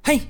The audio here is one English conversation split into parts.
Hey,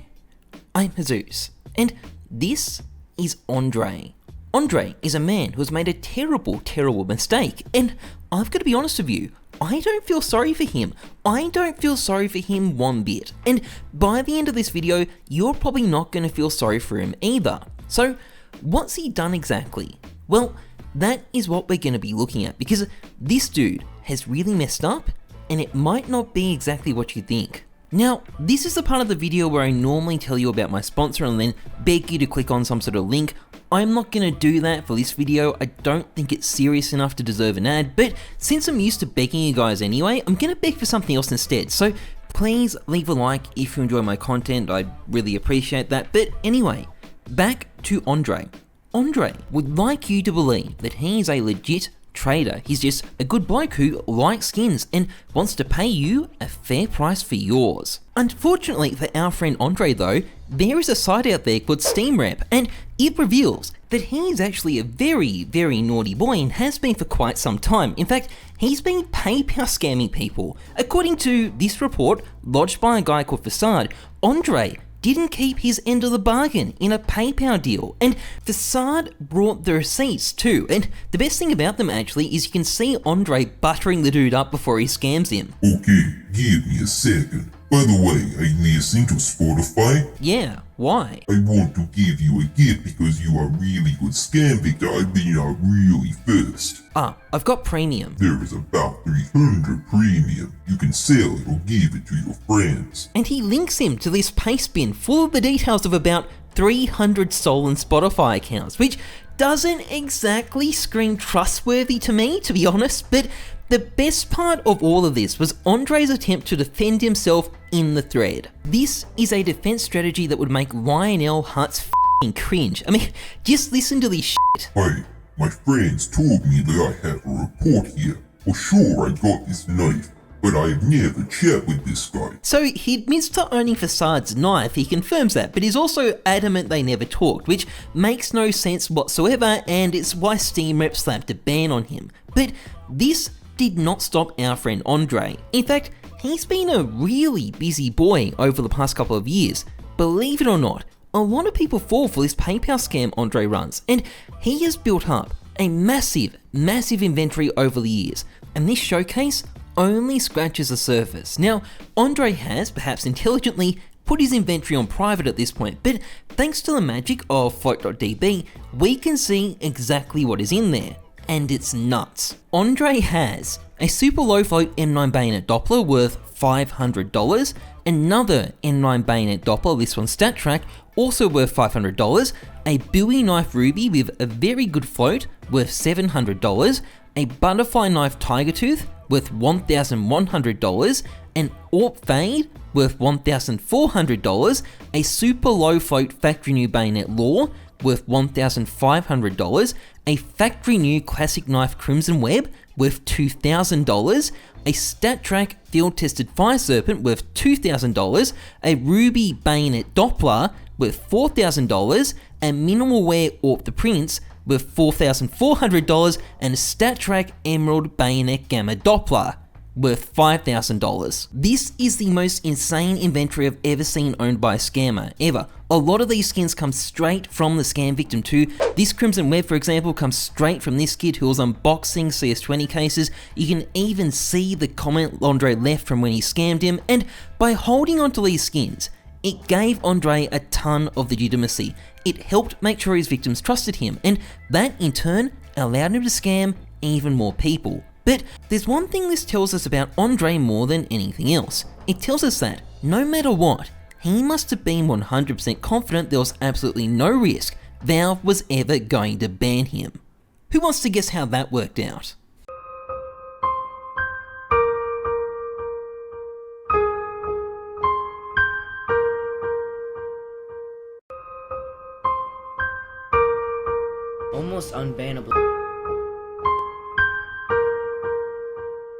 I'm Heyzeus, and this is Andre. Andre is a man who has made a terrible, terrible mistake, and I've got to be honest with you, I don't feel sorry for him. I don't feel sorry for him one bit, and by the end of this video, you're probably not going to feel sorry for him either. So, what's he done exactly? Well, that is what we're going to be looking at, because this dude has really messed up, and it might not be exactly what you think. Now, this is the part of the video where I normally tell you about my sponsor and then beg you to click on some sort of link. I'm not going to do that for this video. I don't think it's serious enough to deserve an ad, but since I'm used to begging you guys anyway, I'm going to beg for something else instead. So please leave a like if you enjoy my content. I'd really appreciate that. But anyway, back to Andre. Andre would like you to believe that he is a legit trader. He's just a good bloke who likes skins and wants to pay you a fair price for yours. Unfortunately for our friend Andre though, there is a site out there called SteamRep, and it reveals that he is actually a very, very naughty boy and has been for quite some time. In fact, he's been PayPal scamming people. According to this report, lodged by a guy called Facade, Andre didn't keep his end of the bargain in a PayPal deal, and Facade brought the receipts too, and the best thing about them actually is you can see Andre buttering the dude up before he scams him. Okay, give me a second. By the way, are you listening to Spotify? Yeah, why? I want to give you a gift because you are really good scam victor. I've been out really fast. I've got premium. There is about 300 premium. You can sell it or give it to your friends. And he links him to this paste bin full of the details of about 300 stolen Spotify accounts, which doesn't exactly scream trustworthy to me, to be honest, but the best part of all of this was Andre's attempt to defend himself in the thread. This is a defense strategy that would make Lionel Hutz f***ing cringe. I mean, just listen to this shit. Hey, my friends told me that I have a report here. For sure I got this knife, but I have never chat with this guy. So he admits to owning Facade's knife, he confirms that, but he's also adamant they never talked, which makes no sense whatsoever, and it's why SteamRep slapped a ban on him. But this did not stop our friend Andre. In fact, he's been a really busy boy over the past couple of years. Believe it or not, a lot of people fall for this PayPal scam Andre runs, and he has built up a massive, massive inventory over the years, and this showcase only scratches the surface. Now, Andre has, perhaps intelligently, put his inventory on private at this point, but thanks to the magic of float.db, we can see exactly what is in there. And it's nuts. Andre has a super low float M9 bayonet Doppler worth $500, another M9 bayonet Doppler, this one's StatTrack, also worth $500, a Bowie knife Ruby with a very good float worth $700, a butterfly knife Tiger Tooth worth $1,100, an AWP Fade worth $1,400, a super low float factory new bayonet Law worth $1,500, a factory new classic knife Crimson Web worth $2,000, a StatTrack field tested Fire Serpent worth $2,000, a Ruby bayonet Doppler worth $4,000, a minimal wear AWP the Prince worth $4,400, and a StatTrack Emerald bayonet Gamma Doppler worth $5,000. This is the most insane inventory I've ever seen owned by a scammer, ever. A lot of these skins come straight from the scam victim too. This Crimson Web, for example, comes straight from this kid who was unboxing CS20 cases. You can even see the comment Andre left from when he scammed him, and by holding onto these skins, it gave Andre a ton of legitimacy. It helped make sure his victims trusted him, and that in turn allowed him to scam even more people. But there's one thing this tells us about Andre more than anything else. It tells us that, no matter what, he must have been 100% confident there was absolutely no risk Valve was ever going to ban him. Who wants to guess how that worked out? Almost unbannable.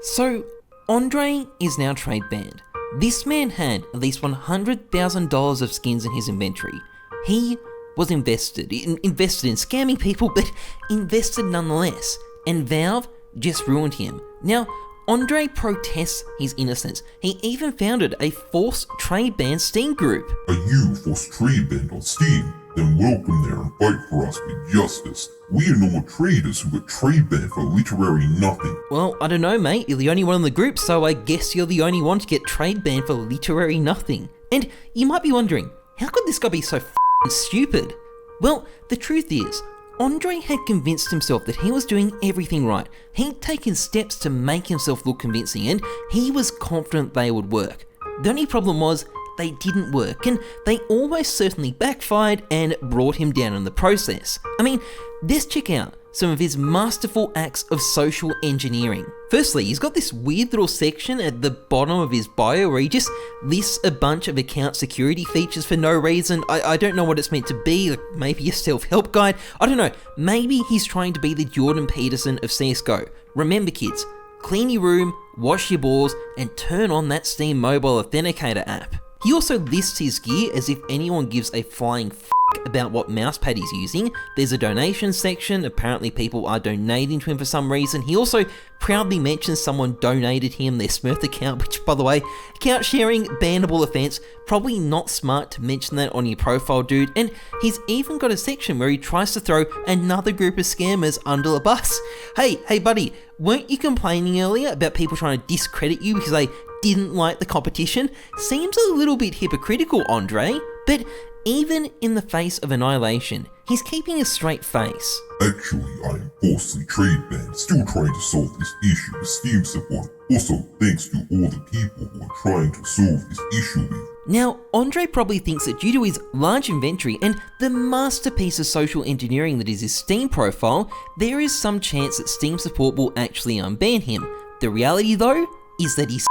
So, Andre is now trade banned. This man had at least $100,000 of skins in his inventory. He was invested in scamming people, but invested nonetheless, and Valve just ruined him. Now, Andre protests his innocence. He even founded a forced trade ban Steam group. Are you forced trade banned on Steam? Then welcome there and fight for us with justice. We are normal traders who got trade banned for literally nothing. Well, I don't know, mate. You're the only one in the group, so I guess you're the only one to get trade banned for literally nothing. And you might be wondering, how could this guy be so f***ing stupid? Well, the truth is, Andre had convinced himself that he was doing everything right. He'd taken steps to make himself look convincing, and he was confident they would work. The only problem was, they didn't work, and they almost certainly backfired and brought him down in the process. I mean, let's check out some of his masterful acts of social engineering. Firstly, he's got this weird little section at the bottom of his bio where he just lists a bunch of account security features for no reason. I don't know what it's meant to be, like maybe a self-help guide. I don't know, maybe he's trying to be the Jordan Peterson of CSGO. Remember kids, clean your room, wash your balls, and turn on that Steam mobile authenticator app. He also lists his gear as if anyone gives a flying f*** about what mousepad he's using. There's a donation section, apparently people are donating to him for some reason. He also proudly mentions someone donated him their Smurf account, which by the way, account sharing, bannable offense, probably not smart to mention that on your profile, dude. And he's even got a section where he tries to throw another group of scammers under the bus. Hey buddy, weren't you complaining earlier about people trying to discredit you because they didn't like the competition? Seems a little bit hypocritical, Andre, but even in the face of annihilation, he's keeping a straight face. Actually, I am falsely trade banned, still trying to solve this issue with Steam support. Also, thanks to all the people who are trying to solve this issue with. Now, Andre probably thinks that due to his large inventory and the masterpiece of social engineering that is his Steam profile, there is some chance that Steam support will actually unban him. The reality though, is that he's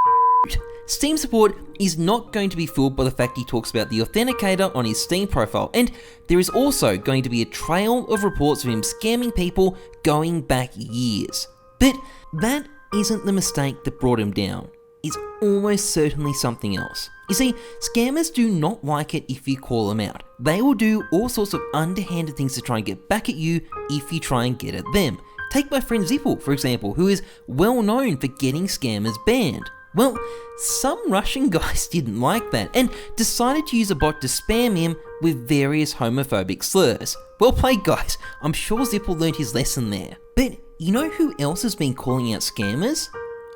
Steam support is not going to be fooled by the fact he talks about the authenticator on his Steam profile, and there is also going to be a trail of reports of him scamming people going back years. But that isn't the mistake that brought him down. It's almost certainly something else. You see, scammers do not like it if you call them out. They will do all sorts of underhanded things to try and get back at you if you try and get at them. Take my friend Zippel, for example, who is well known for getting scammers banned. Well, some Russian guys didn't like that and decided to use a bot to spam him with various homophobic slurs. Well played guys, I'm sure Zippel learned his lesson there. But you know who else has been calling out scammers?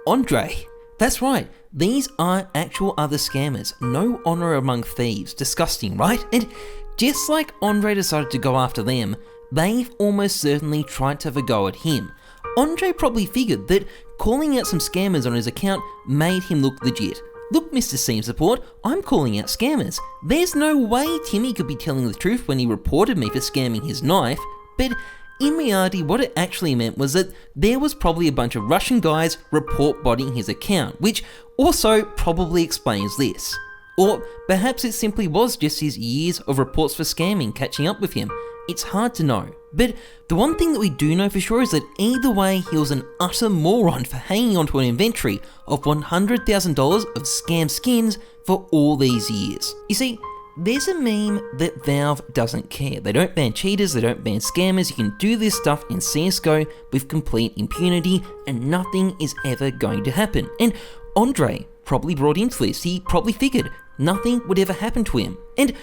Andre. That's right, these are actual other scammers. No honor among thieves. Disgusting, right? And just like Andre decided to go after them, they've almost certainly tried to have a go at him. Andre probably figured that calling out some scammers on his account made him look legit. Look, Mr. Steam Support, I'm calling out scammers. There's no way Timmy could be telling the truth when he reported me for scamming his knife, but in reality what it actually meant was that there was probably a bunch of Russian guys report botting his account, which also probably explains this. Or perhaps it simply was just his years of reports for scamming catching up with him. It's hard to know. But the one thing that we do know for sure is that either way, he was an utter moron for hanging onto an inventory of $100,000 of scam skins for all these years. You see, there's a meme that Valve doesn't care. They don't ban cheaters, they don't ban scammers. You can do this stuff in CSGO with complete impunity and nothing is ever going to happen. And Andre probably brought into this. He probably figured nothing would ever happen to him. And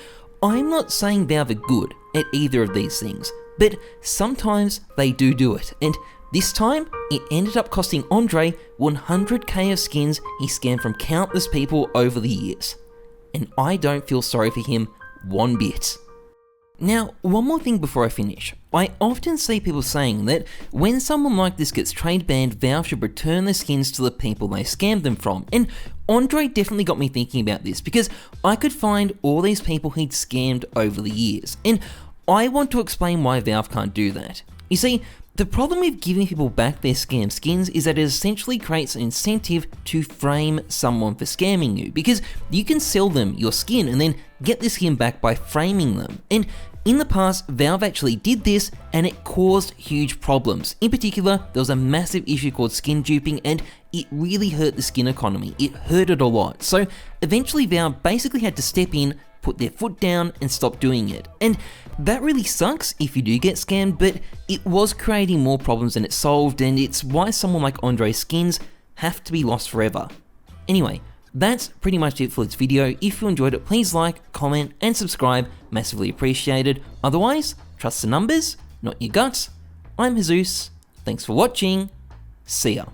I'm not saying Valve are good at either of these things, but sometimes they do it. And this time, it ended up costing Andre 100k of skins he scammed from countless people over the years. And I don't feel sorry for him one bit. Now, one more thing before I finish. I often see people saying that when someone like this gets trade banned, Valve should return their skins to the people they scammed them from. And Andre definitely got me thinking about this because I could find all these people he'd scammed over the years. And I want to explain why Valve can't do that. You see, the problem with giving people back their scam skins is that it essentially creates an incentive to frame someone for scamming you, because you can sell them your skin and then get the skin back by framing them. And in the past, Valve actually did this and it caused huge problems. In particular, there was a massive issue called skin duping and it really hurt the skin economy. It hurt it a lot. So eventually Valve basically had to step in, put their foot down and stop doing it. And that really sucks if you do get scammed, but it was creating more problems than it solved, and it's why someone like Andre Skins have to be lost forever. Anyway, that's pretty much it for this video. If you enjoyed it, please like, comment, and subscribe, massively appreciated. Otherwise, trust the numbers, not your guts. I'm Heyzeus, thanks for watching, see ya.